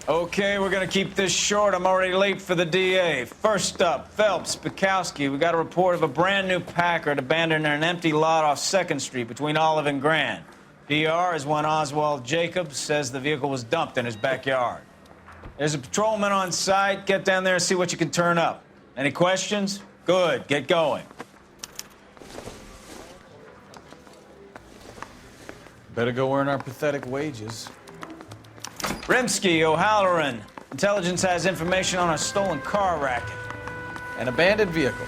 Okay, we're gonna keep this short. I'm already late for the DA. First up, Phelps, Bukowski. We got a report of a brand new Packard abandoned in an empty lot off 2nd Street between Olive and Grand. PR is when Oswald Jacobs says the vehicle was dumped in his backyard. There's a patrolman on site. Get down there and see what you can turn up. Any questions? Good, get going. Better go earn our pathetic wages. Rimsky, O'Halloran. Intelligence has information on a stolen car racket. An abandoned vehicle.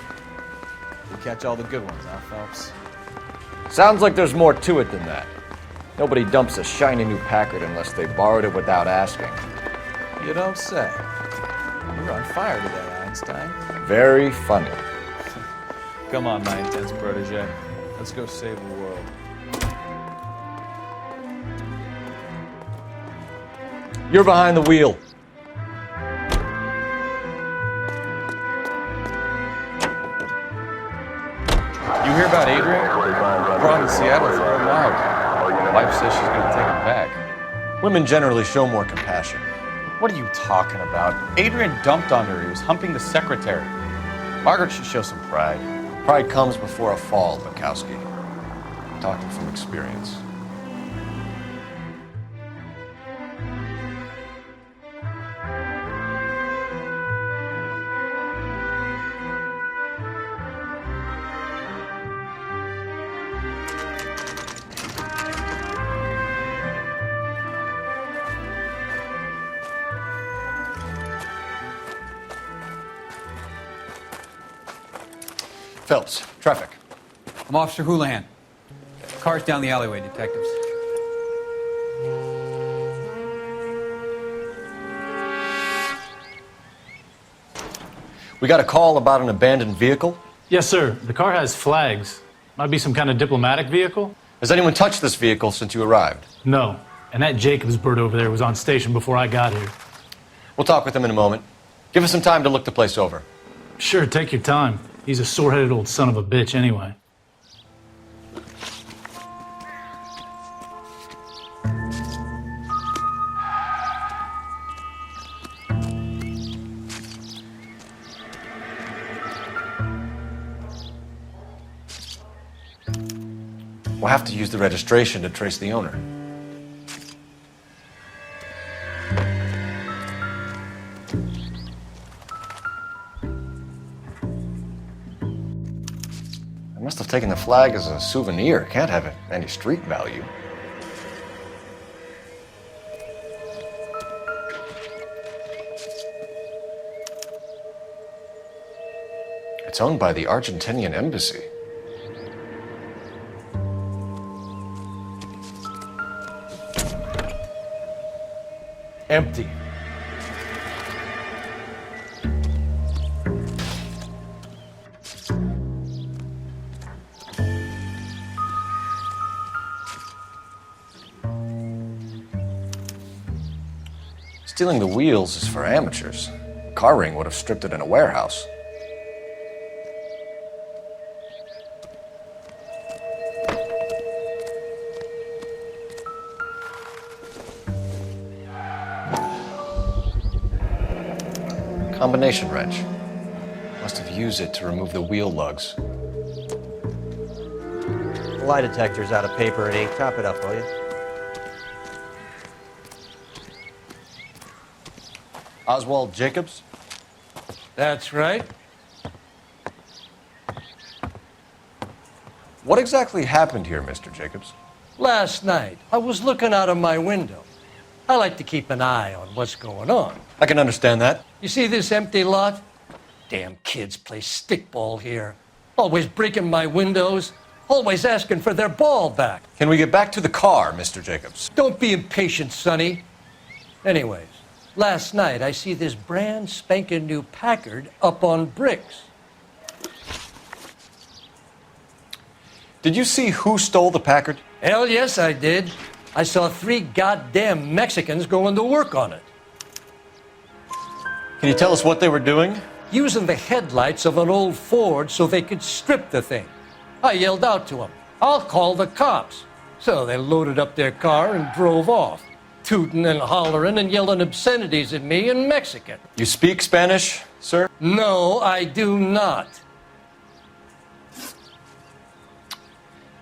We catch all the good ones, huh, Phelps? Sounds like there's more to it than that. Nobody dumps a shiny new Packard unless they borrowed it without asking. You don't say. You're on fire today, Einstein. Very funny. Come on, my intense protege. Let's go save the world. You're behind the wheel. You hear about Adrian? Brought him to Seattle, throw him out. Wife says she's gonna take him back. Women generally show more compassion. What are you talking about? Adrian dumped on her. He was humping the secretary. Margaret should show some pride. Pride comes before a fall, Bukowski. I'm talking from experience. Phelps, traffic. I'm Officer Houlihan. Car's down the alleyway, detectives. We got a call about an abandoned vehicle. Yes, sir. The car has flags. Might be some kind of diplomatic vehicle? Has anyone touched this vehicle since you arrived? No. And that Jacobs bird over there was on station before I got here. We'll talk with him in a moment. Give us some time to look the place over. Sure, take your time. He's a sore-headed old son of a bitch anyway. We'll have to use the registration to trace the owner. I must have taken the flag as a souvenir. Can't have any street value. It's owned by the Argentinian embassy. Empty. Stealing the wheels is for amateurs. Car ring would have stripped it in a warehouse. Combination wrench. Must have used it to remove the wheel lugs. The lie detector's out of paper and ink. Top it up, will you? Oswald Jacobs? That's right. What exactly happened here, Mr. Jacobs? Last night, I was looking out of my window. I like to keep an eye on what's going on. I can understand that. You see this empty lot? Damn kids play stickball here. Always breaking my windows. Always asking for their ball back. Can we get back to the car, Mr. Jacobs? Don't be impatient, Sonny. Anyways, last night I see this brand spanking new Packard up on bricks. Did you see who stole the Packard? Hell yes, I did. I saw 3 goddamn Mexicans going to work on it. Can you tell us what they were doing? Using the headlights of an old Ford so they could strip the thing. I yelled out to them, "I'll call the cops." So they loaded up their car and drove off. tooting and hollering and yelling obscenities at me in Mexican. You speak Spanish, sir? No, I do not.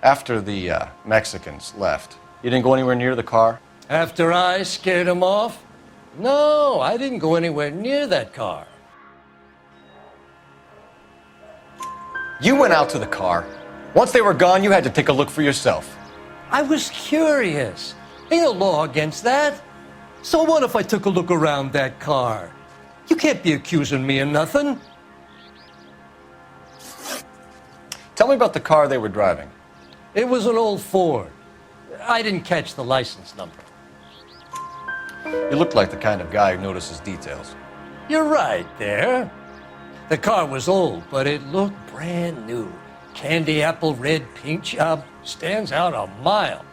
After the Mexicans left, you didn't go anywhere near the car? After I scared him off? No, I didn't go anywhere near that car. You went out to the car. Once they were gone, you had to take a look for yourself. I was curious. Ain't no law against that. So what if I took a look around that car? You can't be accusing me of nothing. Tell me about the car they were driving. It was an old Ford. I didn't catch the license number. You looked like the kind of guy who notices details. You're right there. The car was old, but it looked brand new. Candy apple red paint job stands out a mile.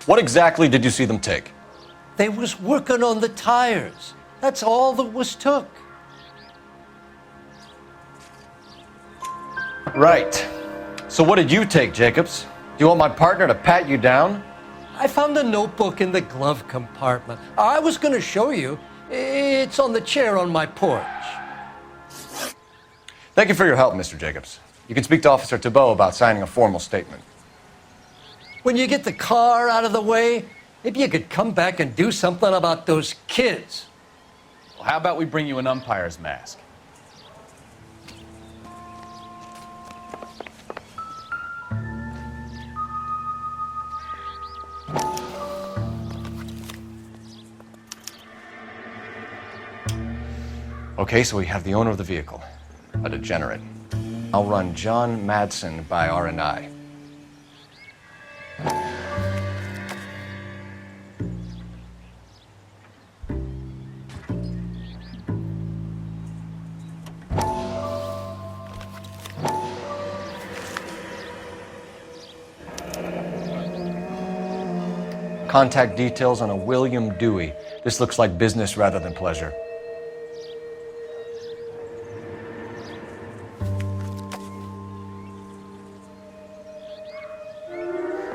What exactly did you see them take? They was working on the tires. That's all that was took. Right. So what did you take, Jacobs? Do you want my partner to pat you down? I found a notebook in the glove compartment. I was going to show you. It's on the chair on my porch. Thank you for your help, Mr. Jacobs. You can speak to Officer Thibault about signing a formal statement. When you get the car out of the way, maybe you could come back and do something about those kids. Well, how about we bring you an umpire's mask? Okay, so we have the owner of the vehicle, a degenerate. I'll run John Madsen by R&I. Contact details on a William Dewey. This looks like business rather than pleasure.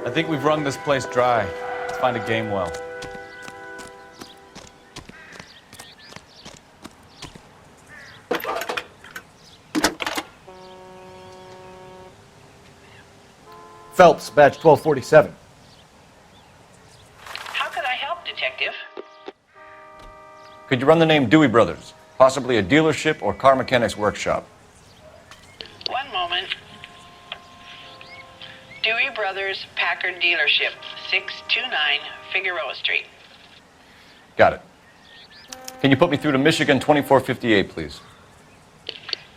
I think we've wrung this place dry. Let's find a game well. Phelps, badge 1247. How can I help, Detective? Could you run the name Dewey Brothers? Possibly a dealership or car mechanics workshop. One moment. Dewey Brothers Packard Dealership, 629 Figueroa Street. Got it. Can you put me through to Michigan 2458, please?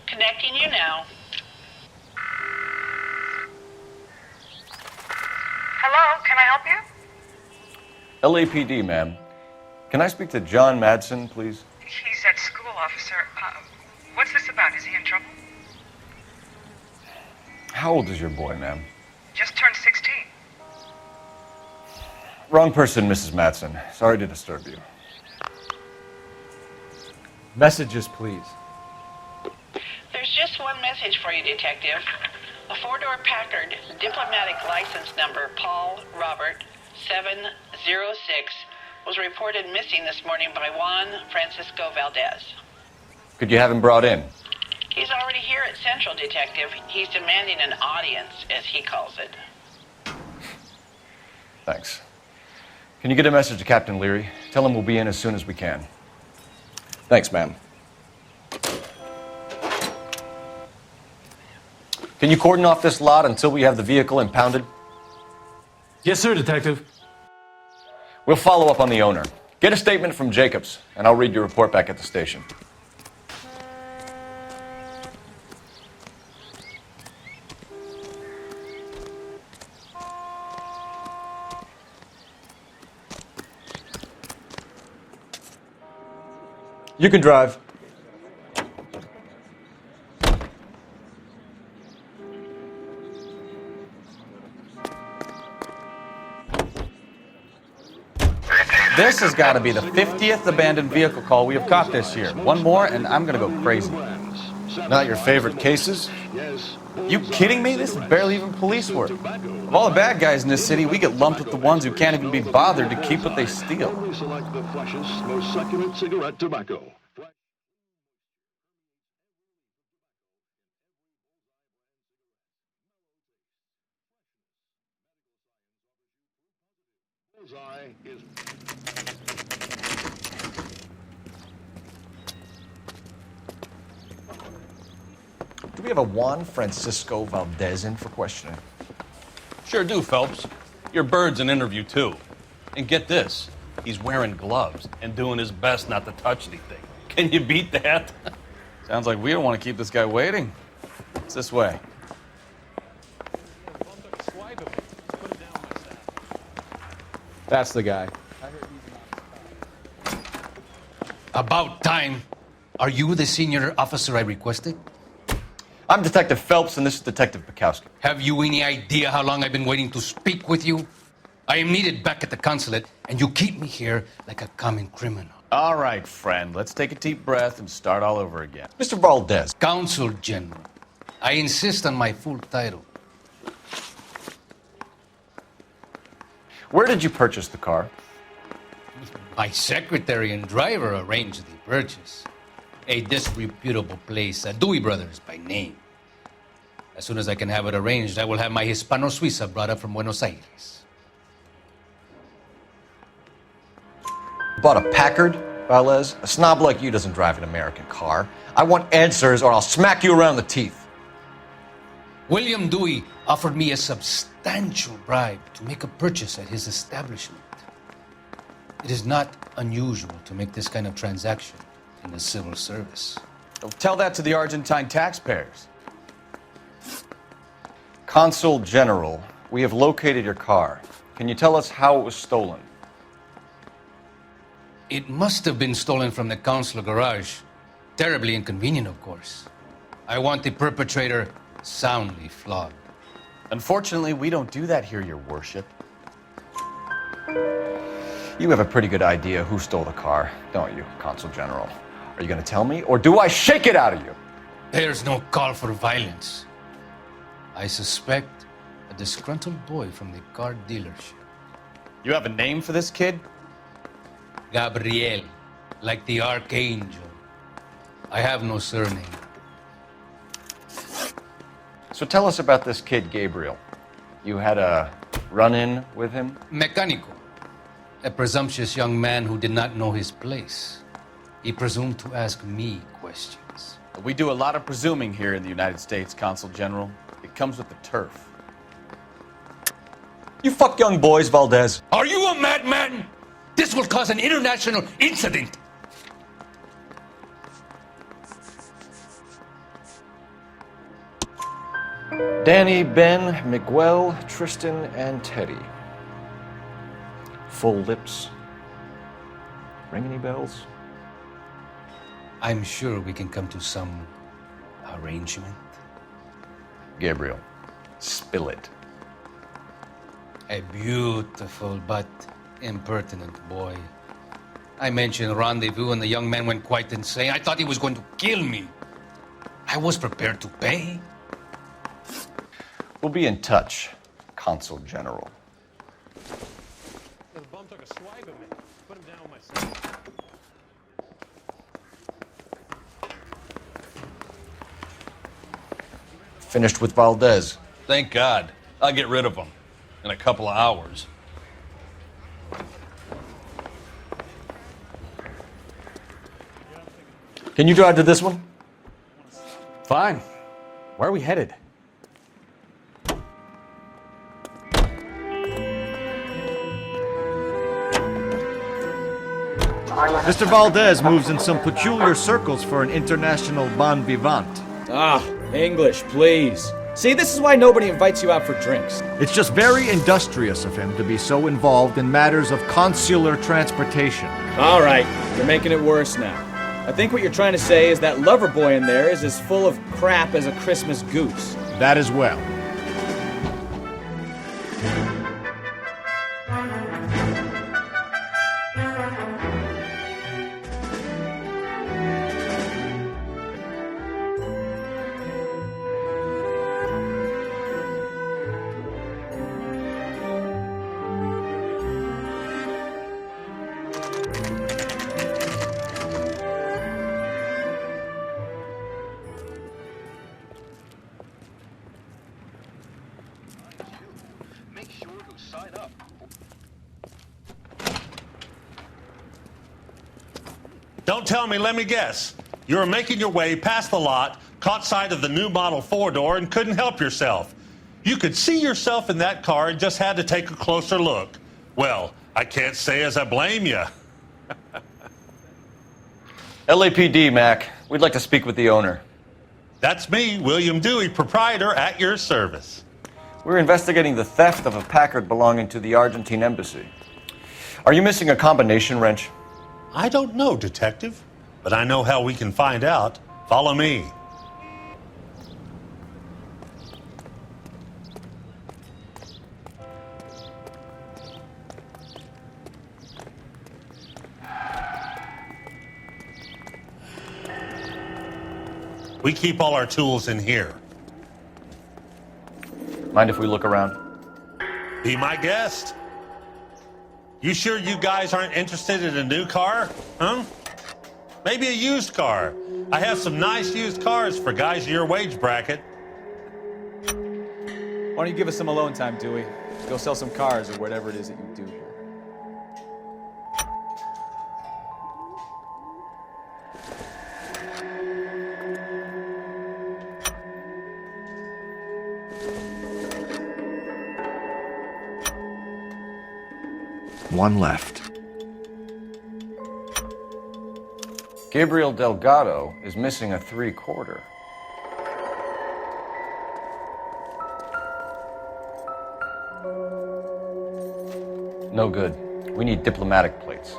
Connecting you now. Hello, can I help you? LAPD, ma'am. Can I speak to John Madsen, please? He's at school, officer. What's this about? Is he in trouble? How old is your boy, ma'am? Just turned 16. Wrong person, Mrs. Madsen. Sorry to disturb you. Messages, please. There's just one message for you, Detective. A four-door Packard, diplomatic license number Paul Robert 706, was reported missing this morning by Juan Francisco Valdez. Could you have him brought in? He's already here at Central, Detective. He's demanding an audience, as he calls it. Thanks. Can you get a message to Captain Leary? Tell him we'll be in as soon as we can. Thanks, ma'am. Can you cordon off this lot until we have the vehicle impounded? Yes, sir, Detective. We'll follow up on the owner. Get a statement from Jacobs, and I'll read your report back at the station. You can drive. This has got to be the 50th abandoned vehicle call we have caught this year. One more, and I'm going to go crazy. Not your favorite cases? Yes. You kidding me? This is barely even police work. Of all the bad guys in this city, we get lumped with the ones who can't even be bothered to keep what they steal. Only select the freshest, most succulent cigarette tobacco. Bullseye is... Do we have a Juan Francisco Valdez in for questioning? Sure do, Phelps. Your bird's an interview, too. And get this, he's wearing gloves and doing his best not to touch anything. Can you beat that? Sounds like we don't want to keep this guy waiting. It's this way. That's the guy. About time. Are you the senior officer I requested? I'm Detective Phelps, and this is Detective Bukowski. Have you any idea how long I've been waiting to speak with you? I am needed back at the consulate, and you keep me here like a common criminal. All right, friend. Let's take a deep breath and start all over again. Mr. Valdez. Consul General. I insist on my full title. Where did you purchase the car? My secretary and driver arranged the purchase. A disreputable place, Dewey Brothers by name. As soon as I can have it arranged, I will have my Hispano Suiza brought up from Buenos Aires. Bought a Packard, Valdez? A snob like you doesn't drive an American car. I want answers or I'll smack you around the teeth. William Dewey offered me a substantial bribe to make a purchase at his establishment. It is not unusual to make this kind of transaction in the civil service. Tell that to the Argentine taxpayers. Consul General, we have located your car. Can you tell us how it was stolen? It must have been stolen from the consular garage. Terribly inconvenient, of course. I want the perpetrator soundly flogged. Unfortunately, we don't do that here, Your Worship. You have a pretty good idea who stole the car, don't you, Consul General? Are you going to tell me, or do I shake it out of you? There's no call for violence. I suspect a disgruntled boy from the car dealership. You have a name for this kid? Gabriel, like the archangel. I have no surname. So tell us about this kid, Gabriel. You had a run-in with him? Mecánico, a presumptuous young man who did not know his place. He presumed to ask me questions. We do a lot of presuming here in the United States, Consul General. It comes with the turf. You fuck young boys, Valdez. Are you a madman? This will cause an international incident. Danny, Ben, Miguel, Tristan, and Teddy. Full lips. Ring any bells? I'm sure we can come to some arrangement. Gabriel, spill it. A beautiful but impertinent boy. I mentioned rendezvous and the young man went quite insane. I thought he was going to kill me. I was prepared to pay. We'll be in touch, Consul General. The bum took a swag of me. Put him down myself. Finished with Valdez. Thank God. I'll get rid of him in a couple of hours. Can you drive to this one? Fine. Where are we headed? Mr. Valdez moves in some peculiar circles for an international bon vivant. Ah, English, please. See, this is why nobody invites you out for drinks. It's just very industrious of him to be so involved in matters of consular transportation. All right, you're making it worse now. I think what you're trying to say is that lover boy in there is as full of crap as a Christmas goose. That as well. Don't tell me, let me guess. You were making your way past the lot, caught sight of the new model four-door, and couldn't help yourself. You could see yourself in that car and just had to take a closer look. Well, I can't say as I blame you. LAPD, Mac. We'd like to speak with the owner. That's me, William Dewey, proprietor, at your service. We're investigating the theft of a Packard belonging to the Argentine embassy. Are you missing a combination wrench? I don't know, Detective, but I know how we can find out. Follow me. We keep all our tools in here. Mind if we look around? Be my guest. You sure you guys aren't interested in a new car? Huh? Maybe a used car. I have some nice used cars for guys in your wage bracket. Why don't you give us some alone time, Dewey? Go sell some cars or whatever it is that you do here. One left. Gabriel Delgado is missing a 3/4. No good. We need diplomatic plates.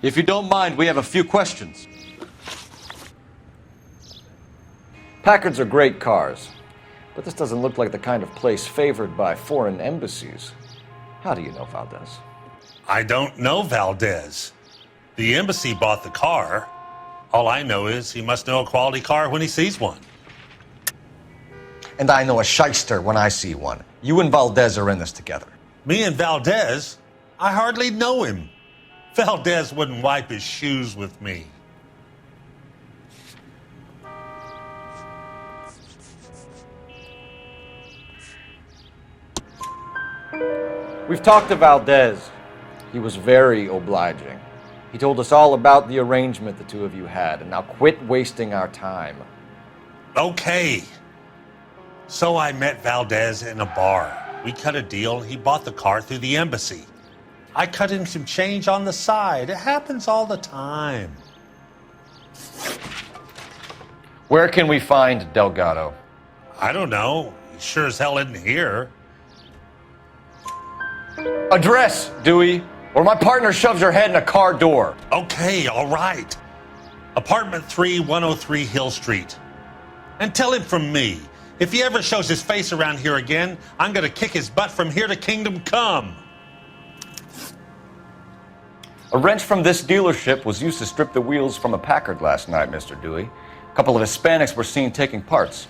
If you don't mind, we have a few questions. Packards are great cars, but this doesn't look like the kind of place favored by foreign embassies. How do you know Valdez? I don't know Valdez. The embassy bought the car. All I know is he must know a quality car when he sees one. And I know a shyster when I see one. You and Valdez are in this together. Me and Valdez? I hardly know him. Valdez wouldn't wipe his shoes with me. We've talked to Valdez. He was very obliging. He told us all about the arrangement the two of you had, and now quit wasting our time. Okay. So I met Valdez in a bar. We cut a deal. He bought the car through the embassy. I cut him some change on the side. It happens all the time. Where can we find Delgado? I don't know. He sure as hell isn't here. Address, Dewey, or my partner shoves your head in a car door. Okay, all right. Apartment 3, 103 Hill Street. And tell him from me, if he ever shows his face around here again, I'm gonna kick his butt from here to Kingdom Come. A wrench from this dealership was used to strip the wheels from a Packard last night, Mr. Dewey. A couple of Hispanics were seen taking parts.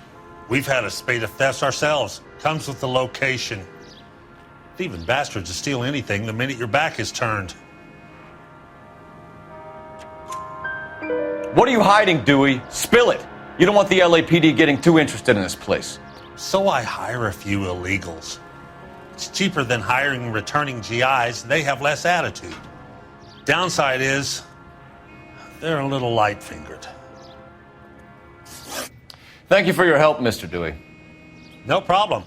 We've had a spate of thefts ourselves. Comes with the location. Thieving bastards will steal anything the minute your back is turned. What are you hiding, Dewey? Spill it. You don't want the LAPD getting too interested in this place. So I hire a few illegals. It's cheaper than hiring returning GIs, and they have less attitude. Downside is, they're a little light-fingered. Thank you for your help, Mr. Dewey. No problem.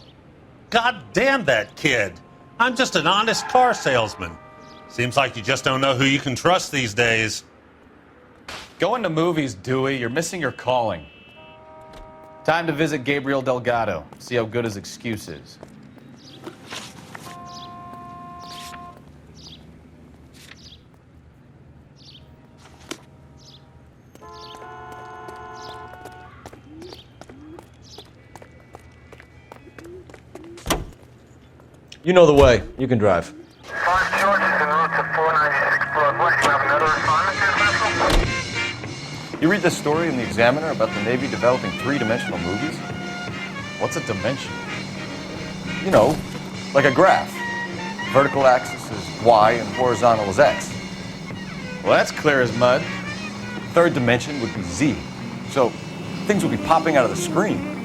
God damn that kid. I'm just an honest car salesman. Seems like you just don't know who you can trust these days. Going to movies, Dewey. You're missing your calling. Time to visit Gabriel Delgado. See how good his excuse is. You know the way. You can drive. You read this story in the Examiner about the Navy developing three-dimensional movies? What's a dimension? You know, like a graph. Vertical axis is Y and horizontal is X. Well, that's clear as mud. Third dimension would be Z. So things would be popping out of the screen.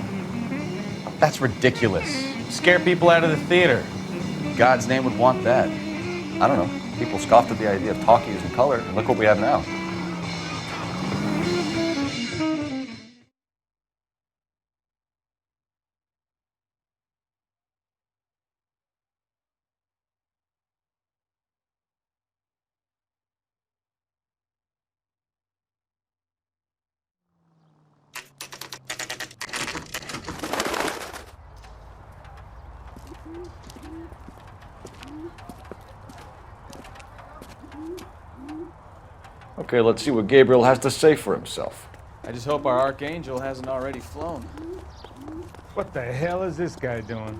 That's ridiculous. Scare people out of the theater. God's name would want that. I don't know. People scoffed at the idea of talkies in color, and look what we have now. Okay, let's see what Gabriel has to say for himself. I just hope our archangel hasn't already flown. What the hell is this guy doing?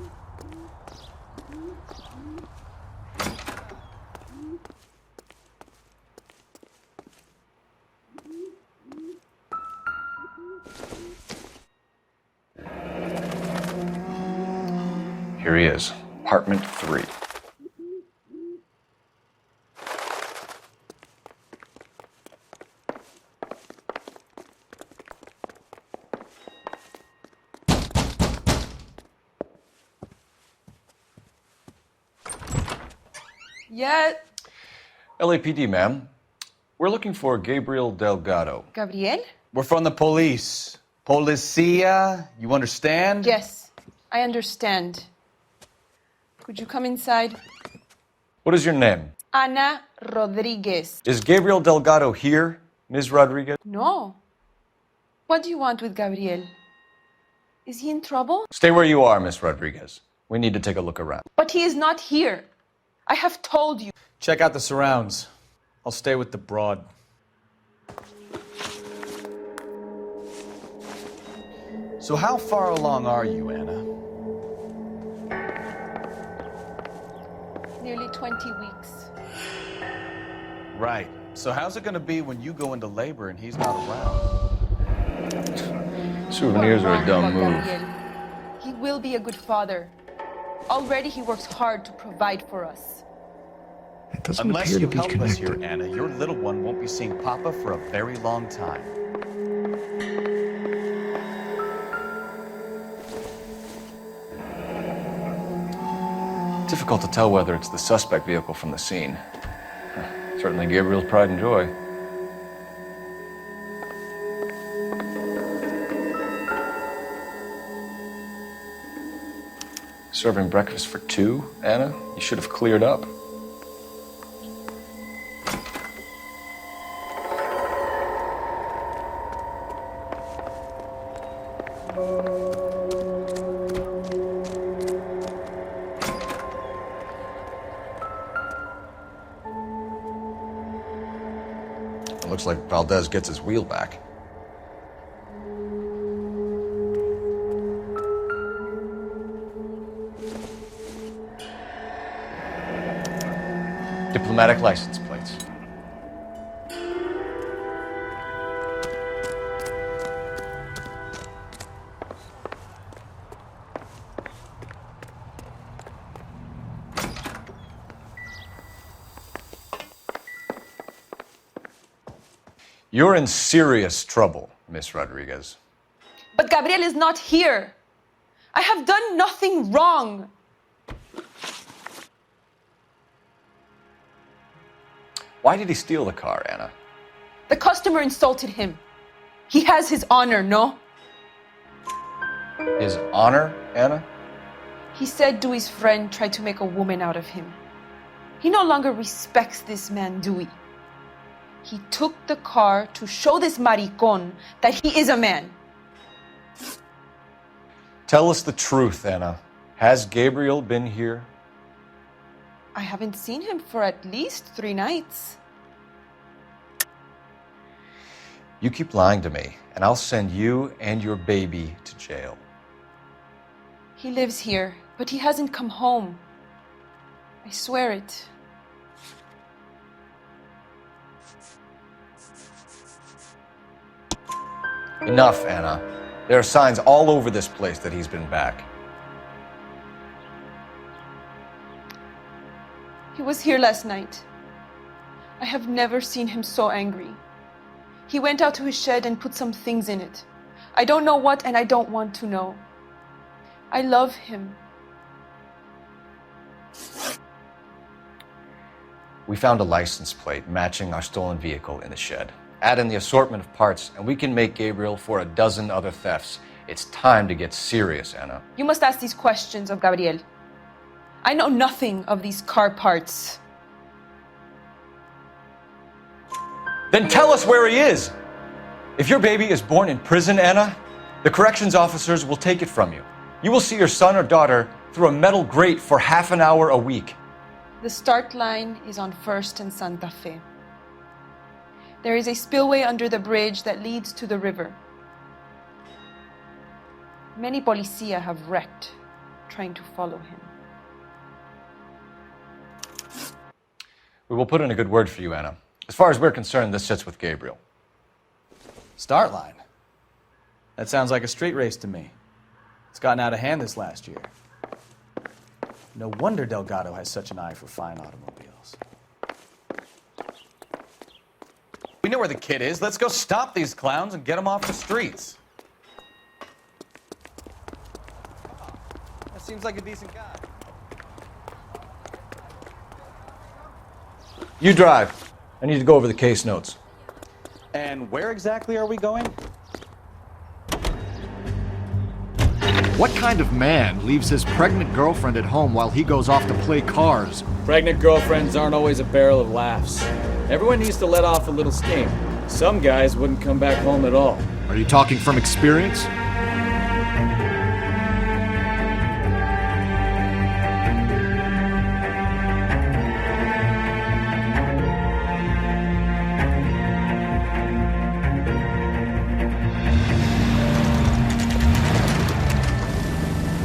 Here he is, apartment 3. Yeah. LAPD, ma'am. We're looking for Gabriel Delgado. Gabriel? We're from the police. Policia, you understand? Yes, I understand. Could you come inside? What is your name? Ana Rodriguez. Is Gabriel Delgado here, Ms. Rodriguez? No. What do you want with Gabriel? Is he in trouble? Stay where you are, Ms. Rodriguez. We need to take a look around. But he is not here. I have told you. Check out the surrounds. I'll stay with the broad. So how far along are you, Anna? Nearly 20 weeks. Right. So how's it going to be when you go into labor and he's not around? Souvenirs are a dumb move. Gabriel. He will be a good father. Already he works hard to provide for us. It doesn't Unless appear you to be help us connected. here, Anna, your little one won't be seeing Papa for a very long time. Difficult to tell whether it's the suspect vehicle from the scene. Certainly Gabriel's pride and joy. Serving breakfast for 2, Anna? You should have cleared up. It looks like Valdez gets his wheel back. Diplomatic license plates. You're in serious trouble, Miss Rodriguez. But Gabriel is not here. I have done nothing wrong. Why did he steal the car, Anna? The customer insulted him. He has his honor, no? His honor, Anna? He said Dewey's friend tried to make a woman out of him. He no longer respects this man, Dewey. He took the car to show this maricón that he is a man. Tell us the truth, Anna. Has Gabriel been here? I haven't seen him for at least 3 nights. You keep lying to me, and I'll send you and your baby to jail. He lives here, but he hasn't come home. I swear it. Enough, Anna. There are signs all over this place that he's been back. He was here last night. I have never seen him so angry. He went out to his shed and put some things in it. I don't know what, and I don't want to know. I love him. We found a license plate matching our stolen vehicle in the shed. Add in the assortment of parts, and we can make Gabriel for a dozen other thefts. It's time to get serious, Anna. You must ask these questions of Gabriel. I know nothing of these car parts. Then tell us where he is! If your baby is born in prison, Anna, the corrections officers will take it from you. You will see your son or daughter through a metal grate for half an hour a week. The start line is on 1st and Santa Fe. There is a spillway under the bridge that leads to the river. Many policia have wrecked trying to follow him. We will put in a good word for you, Anna. As far as we're concerned, this sits with Gabriel. Start line? That sounds like a street race to me. It's gotten out of hand this last year. No wonder Delgado has such an eye for fine automobiles. We know where the kid is. Let's go stop these clowns and get them off the streets. That seems like a decent guy. You drive. I need to go over the case notes. And where exactly are we going? What kind of man leaves his pregnant girlfriend at home while he goes off to play cars? Pregnant girlfriends aren't always a barrel of laughs. Everyone needs to let off a little steam. Some guys wouldn't come back home at all. Are you talking from experience?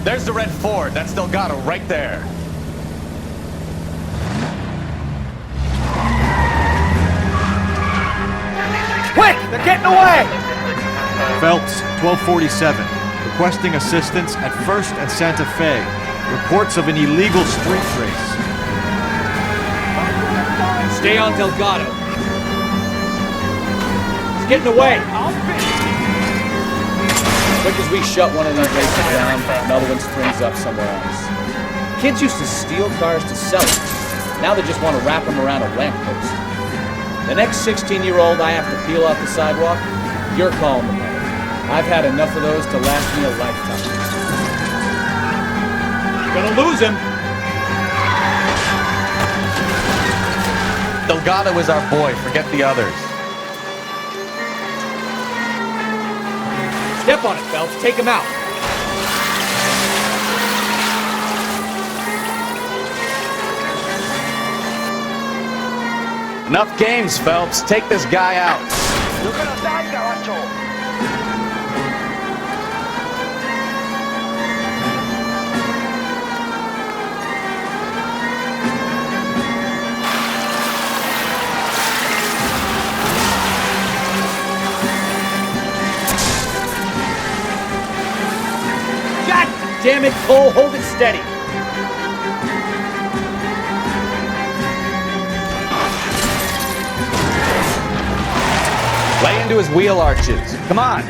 There's the red Ford. That's Delgado right there. Quick! They're getting away! Phelps, 1247. Requesting assistance at 1st and Santa Fe. Reports of an illegal street race. Stay on Delgado. He's getting away. Quick as we shut one of these races down, another one springs up somewhere else. Kids used to steal cars to sell them. Now they just want to wrap them around a lamppost. The next 16-year-old I have to peel off the sidewalk, you're calling the mother. I've had enough of those to last me a lifetime. Gonna lose him. Delgado is our boy. Forget the others. Step on it, Phelps. Take him out. Enough games, Phelps. Take this guy out. You're gonna die, Garacho. Damn it, Cole, hold it steady. Lay into his wheel arches. Come on.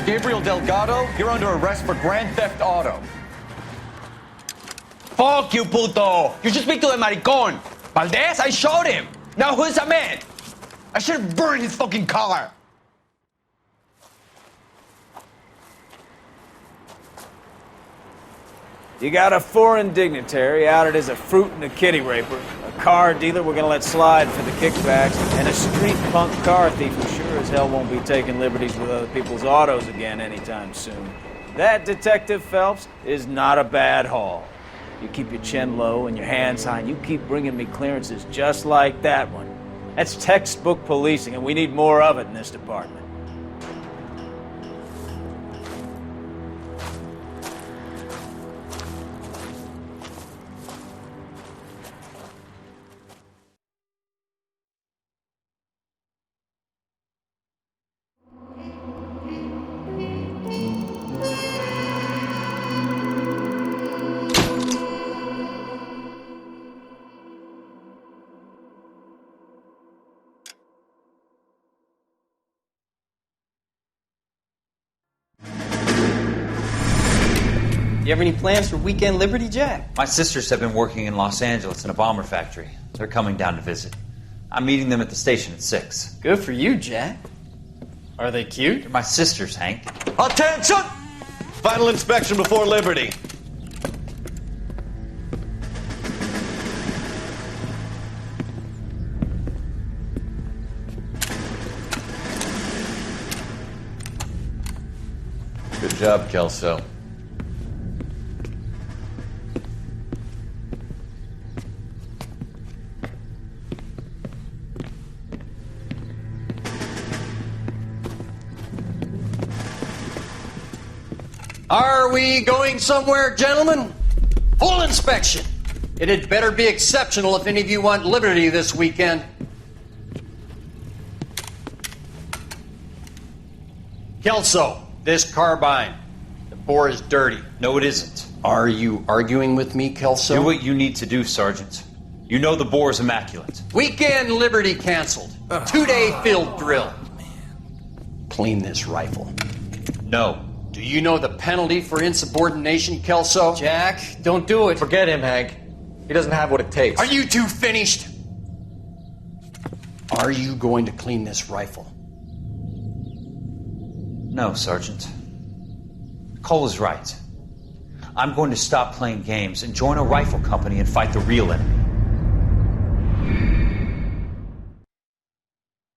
Gabriel Delgado, you're under arrest for grand theft auto. Fuck you, puto. You should speak to the maricón. Valdez, I showed him. Now who's a man? I should have burned his fucking car. You got a foreign dignitary outed as a fruit and a kitty raper, a car dealer we're gonna let slide for the kickbacks, and a street punk car thief who sure as hell won't be taking liberties with other people's autos again anytime soon. That, Detective Phelps, is not a bad haul. You keep your chin low and your hands high, and you keep bringing me clearances just like that one. That's textbook policing, and we need more of it in this department. You have any plans for Weekend Liberty, Jack? My sisters have been working in Los Angeles in a bomber factory. They're coming down to visit. I'm meeting them at the station at 6. Good for you, Jack. Are they cute? They're my sisters, Hank. Attention! Final inspection before Liberty. Good job, Kelso. Are we going somewhere, gentlemen? Full inspection. It had better be exceptional if any of you want liberty this weekend. Kelso, this carbine. The bore is dirty. No, it isn't. Are you arguing with me, Kelso? Do what you need to do, Sergeant. You know the bore is immaculate. Weekend liberty canceled. 2-day field drill. Clean this rifle. No. Do you know the penalty for insubordination, Kelso? Jack, don't do it. Forget him, Hank. He doesn't have what it takes. Are you two finished? Are you going to clean this rifle? No, Sergeant. Cole is right. I'm going to stop playing games and join a rifle company and fight the real enemy.